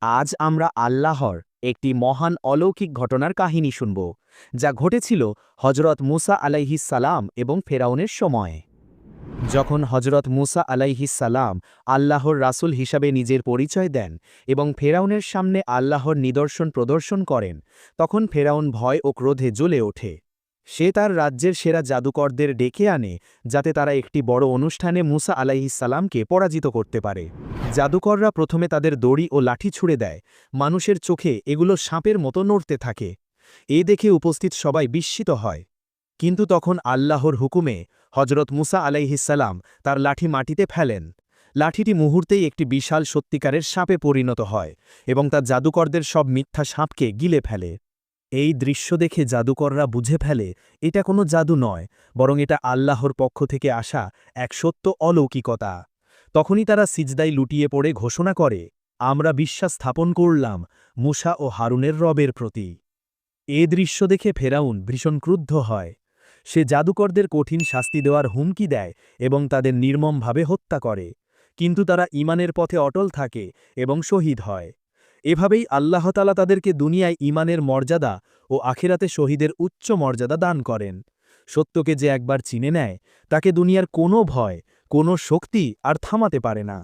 আজ আমরা আল্লাহর একটি মহান অলৌকিক ঘটনার কাহিনী শুনব, যা ঘটেছিল হজরত মুসা আলাইহিস সালাম এবং ফেরাউনের সময়ে। যখন হজরত মুসা আলাইহিস সালাম আল্লাহর রাসূল হিসাবে নিজের পরিচয় দেন এবং ফেরাউনের সামনে আল্লাহর নিদর্শন প্রদর্শন করেন, তখন ফেরাউন ভয় ও ক্রোধে জ্বলে ওঠে। সে তার রাজ্যের সেরা জাদুকরদের ডেকে আনে, যাতে তারা একটি বড় অনুষ্ঠানে মুসা আলাইহিস সালামকে পরাজিত করতে পারে। জাদুকররা প্রথমে তাদের দড়ি ও লাঠি ছুঁড়ে দেয়। মানুষের চোখে এগুলো সাপের মতো নড়তে থাকে। এ দেখে উপস্থিত সবাই বিস্মিত হয়। কিন্তু তখন আল্লাহর হুকুমে হজরত মুসা আলাইহিস সালাম তার লাঠি মাটিতে ফেলেন। লাঠিটি মুহূর্তেই একটি বিশাল সত্যিকারের সাপে পরিণত হয় এবং তার জাদুকরদের সব মিথ্যা সাপকে গিলে ফেলে। এই দৃশ্য দেখে জাদুকররা বুঝে ফেলে এটা কোনো জাদু নয়, বরং এটা আল্লাহর পক্ষ থেকে আসা এক সত্য অলৌকিকতা। তখনই তারা সিজদায় লুটিয়ে পড়ে ঘোষণা করে, আমরা বিশ্বাস স্থাপন করলাম মুসা ও হারুনের রবের প্রতি। এ দৃশ্য দেখে ফেরাউন ভীষণ ক্রুদ্ধ হয়। সে জাদুকরদের কঠিন শাস্তি দেওয়ার হুমকি দেয় এবং তাদের নির্মমভাবে হত্যা করে। কিন্তু তারা ঈমানের পথে অটল থাকে এবং শহীদ হয়। এভাবেই আল্লাহ তাআলা তাদেরকে দুনিয়ায় ঈমানের মর্যাদা ও আখিরাতে শহীদের উচ্চ মর্যাদা দান করেন। সত্যকে যে একবার চিনে নেয়, তাকে দুনিয়ার কোনো ভয়, কোনো শক্তি আর থামাতে পারে না।